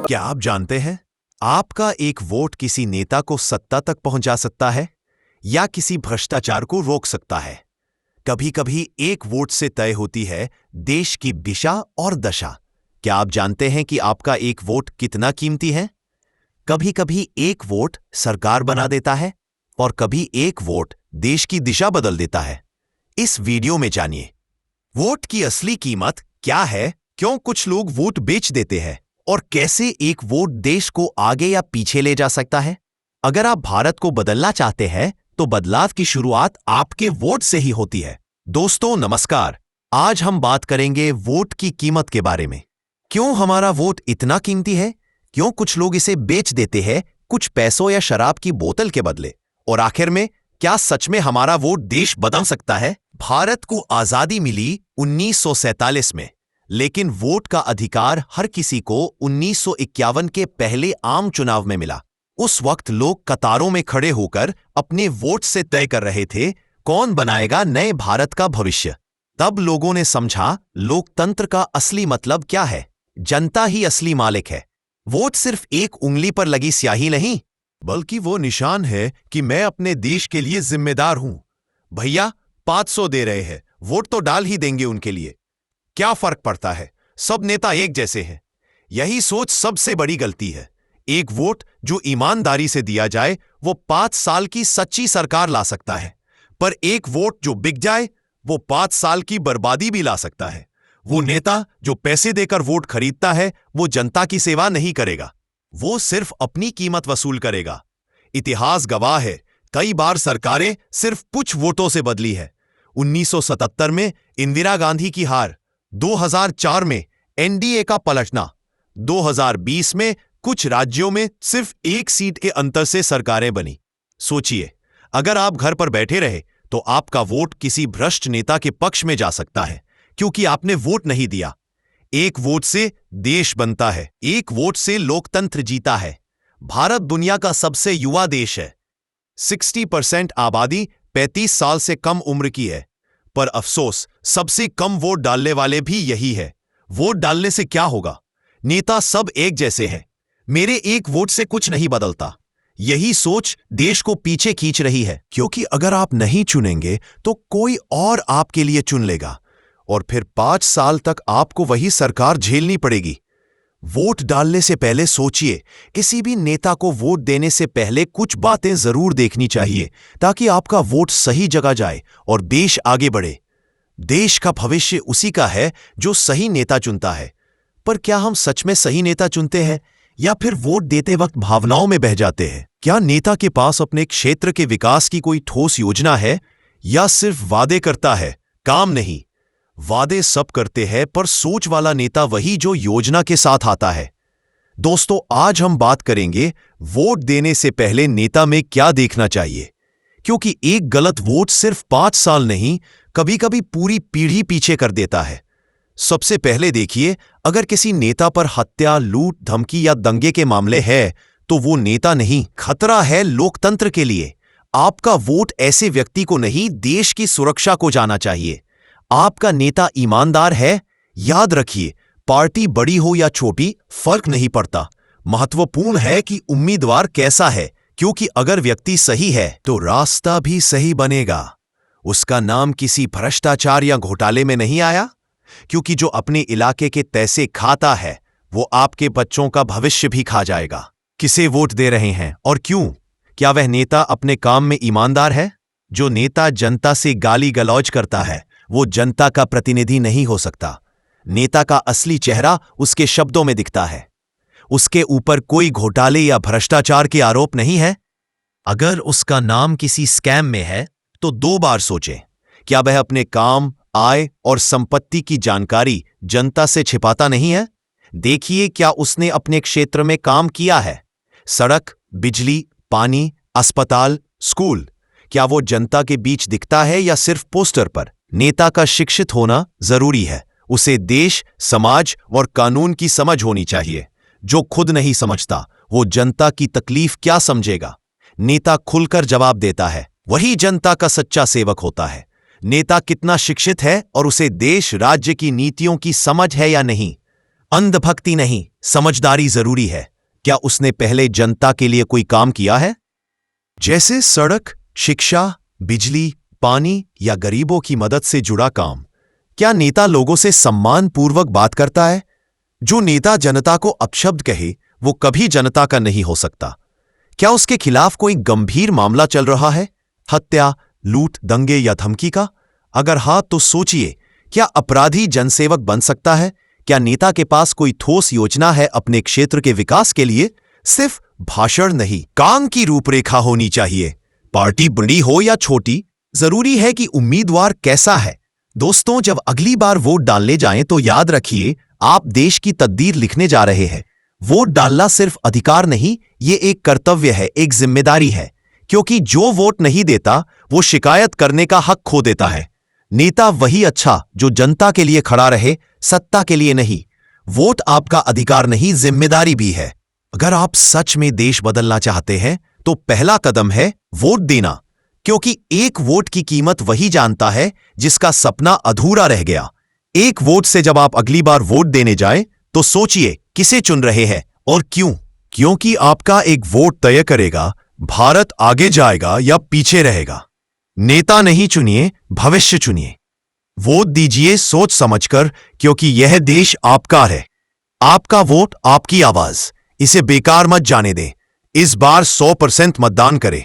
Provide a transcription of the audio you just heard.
क्या आप जानते हैं, आपका एक वोट किसी नेता को सत्ता तक पहुंचा सकता है या किसी भ्रष्टाचार को रोक सकता है। कभी कभी एक वोट से तय होती है देश की दिशा और दशा। क्या आप जानते हैं कि आपका एक वोट कितना कीमती है? कभी कभी एक वोट सरकार बना देता है और कभी एक वोट देश की दिशा बदल देता है। इस वीडियो में जानिए वोट की असली कीमत क्या है, क्यों कुछ लोग वोट बेच देते हैं और कैसे एक वोट देश को आगे या पीछे ले जा सकता है। अगर आप भारत को बदलना चाहते हैं तो बदलाव की शुरुआत आपके वोट से ही होती है। दोस्तों नमस्कार, आज हम बात करेंगे वोट की कीमत के बारे में। क्यों हमारा वोट इतना कीमती है, क्यों कुछ लोग इसे बेच देते हैं कुछ पैसों या शराब की बोतल के बदले, और आखिर में क्या सच में हमारा वोट देश बदल सकता है। भारत को आजादी मिली 1947 में, लेकिन वोट का अधिकार हर किसी को 1951 के पहले आम चुनाव में मिला। उस वक्त लोग कतारों में खड़े होकर अपने वोट से तय कर रहे थे कौन बनाएगा नए भारत का भविष्य। तब लोगों ने समझा लोकतंत्र का असली मतलब क्या है। जनता ही असली मालिक है। वोट सिर्फ एक उंगली पर लगी स्याही नहीं, बल्कि वो निशान है कि मैं अपने देश के लिए जिम्मेदार हूं। भैया 500 दे रहे हैं, वोट तो डाल ही देंगे उनके लिए, क्या फर्क पड़ता है, सब नेता एक जैसे हैं। यही सोच सबसे बड़ी गलती है। एक वोट जो ईमानदारी से दिया जाए वो 5 साल की सच्ची सरकार ला सकता है, पर एक वोट जो बिक जाए वो 5 साल की बर्बादी भी ला सकता है। वो नेता जो पैसे देकर वोट खरीदता है वो जनता की सेवा नहीं करेगा, वो सिर्फ अपनी कीमत वसूल करेगा। इतिहास गवाह है, कई बार सरकारें सिर्फ कुछ वोटों से बदली है। 1977 में इंदिरा गांधी की हार, 2004 में एनडीए का पलटना, 2020 में कुछ राज्यों में सिर्फ एक सीट के अंतर से सरकारें बनी। सोचिए, अगर आप घर पर बैठे रहे तो आपका वोट किसी भ्रष्ट नेता के पक्ष में जा सकता है, क्योंकि आपने वोट नहीं दिया। एक वोट से देश बनता है, एक वोट से लोकतंत्र जीता है। भारत दुनिया का सबसे युवा देश है। 60% आबादी 35 साल से कम उम्र की है, पर अफसोस सबसे कम वोट डालने वाले भी यही है। वोट डालने से क्या होगा? नेता सब एक जैसे हैं, मेरे एक वोट से कुछ नहीं बदलता। यही सोच देश को पीछे खींच रही है, क्योंकि अगर आप नहीं चुनेंगे तो कोई और आपके लिए चुन लेगा और फिर 5 साल तक आपको वही सरकार झेलनी पड़ेगी। वोट डालने से पहले सोचिए, किसी भी नेता को वोट देने से पहले कुछ बातें जरूर देखनी चाहिए ताकि आपका वोट सही जगह जाए और देश आगे बढ़े। देश का भविष्य उसी का है जो सही नेता चुनता है। पर क्या हम सच में सही नेता चुनते हैं या फिर वोट देते वक्त भावनाओं में बह जाते हैं? क्या नेता के पास अपने क्षेत्र के विकास की कोई ठोस योजना है या सिर्फ वादे करता है, काम नहीं? वादे सब करते हैं, पर सोच वाला नेता वही जो योजना के साथ आता है। दोस्तों, आज हम बात करेंगे वोट देने से पहले नेता में क्या देखना चाहिए, क्योंकि एक गलत वोट सिर्फ 5 साल नहीं, कभी कभी पूरी पीढ़ी पीछे कर देता है। सबसे पहले देखिए, अगर किसी नेता पर हत्या, लूट, धमकी या दंगे के मामले हैं तो वो नेता नहीं, खतरा है लोकतंत्र के लिए। आपका वोट ऐसे व्यक्ति को नहीं, देश की सुरक्षा को जाना चाहिए। आपका नेता ईमानदार है? याद रखिए, पार्टी बड़ी हो या छोटी फर्क नहीं पड़ता। महत्वपूर्ण है कि उम्मीदवार कैसा है, क्योंकि अगर व्यक्ति सही है तो रास्ता भी सही बनेगा। उसका नाम किसी भ्रष्टाचार या घोटाले में नहीं आया, क्योंकि जो अपने इलाके के पैसे खाता है वो आपके बच्चों का भविष्य भी खा जाएगा। किसे वोट दे रहे हैं और क्यों? क्या वह नेता अपने काम में ईमानदार है? जो नेता जनता से गाली गलौज करता है वो जनता का प्रतिनिधि नहीं हो सकता। नेता का असली चेहरा उसके शब्दों में दिखता है। उसके ऊपर कोई घोटाले या भ्रष्टाचार के आरोप नहीं है। अगर उसका नाम किसी स्कैम में है तो 2 बार सोचें। क्या वह अपने काम, आय और संपत्ति की जानकारी जनता से छिपाता नहीं है? देखिए, क्या उसने अपने क्षेत्र में काम किया है? सड़क, बिजली, पानी, अस्पताल, स्कूल, क्या वो जनता के बीच दिखता है या सिर्फ पोस्टर पर? नेता का शिक्षित होना जरूरी है। उसे देश, समाज और कानून की समझ होनी चाहिए। जो खुद नहीं समझता वो जनता की तकलीफ क्या समझेगा? नेता खुलकर जवाब देता है, वही जनता का सच्चा सेवक होता है। नेता कितना शिक्षित है और उसे देश, राज्य की नीतियों की समझ है या नहीं, अंधभक्ति नहीं, समझदारी जरूरी है। क्या उसने पहले जनता के लिए कोई काम किया है? जैसे सड़क, शिक्षा, बिजली, पानी या गरीबों की मदद से जुड़ा काम। क्या नेता लोगों से सम्मानपूर्वक बात करता है? जो नेता जनता को अपशब्द कहे वो कभी जनता का नहीं हो सकता। क्या उसके खिलाफ कोई गंभीर मामला चल रहा है? हत्या, लूट, दंगे या धमकी का? अगर हाँ तो सोचिए, क्या अपराधी जनसेवक बन सकता है? क्या नेता के पास कोई ठोस योजना है अपने क्षेत्र के विकास के लिए? सिर्फ भाषण नहीं, काम की रूपरेखा होनी चाहिए। पार्टी बड़ी हो या छोटी, जरूरी है कि उम्मीदवार कैसा है। दोस्तों, जब अगली बार वोट डालने जाएं तो याद रखिए, आप देश की तकदीर लिखने जा रहे हैं। वोट डालना सिर्फ अधिकार नहीं, ये एक कर्तव्य है, एक जिम्मेदारी है। क्योंकि जो वोट नहीं देता वो शिकायत करने का हक खो देता है। नेता वही अच्छा जो जनता के लिए खड़ा रहे, सत्ता के लिए नहीं। वोट आपका अधिकार नहीं, जिम्मेदारी भी है। अगर आप सच में देश बदलना चाहते हैं तो पहला कदम है वोट देना। क्योंकि एक वोट की कीमत वही जानता है जिसका सपना अधूरा रह गया। एक वोट से जब आप अगली बार वोट देने जाएं तो सोचिए किसे चुन रहे हैं और क्यों। क्योंकि आपका एक वोट तय करेगा भारत आगे जाएगा या पीछे रहेगा। नेता नहीं चुनिए, भविष्य चुनिए। वोट दीजिए सोच समझकर, क्योंकि यह देश आपका है। आपका वोट, आपकी आवाज, इसे बेकार मत जाने दें। इस बार 100% मतदान करें।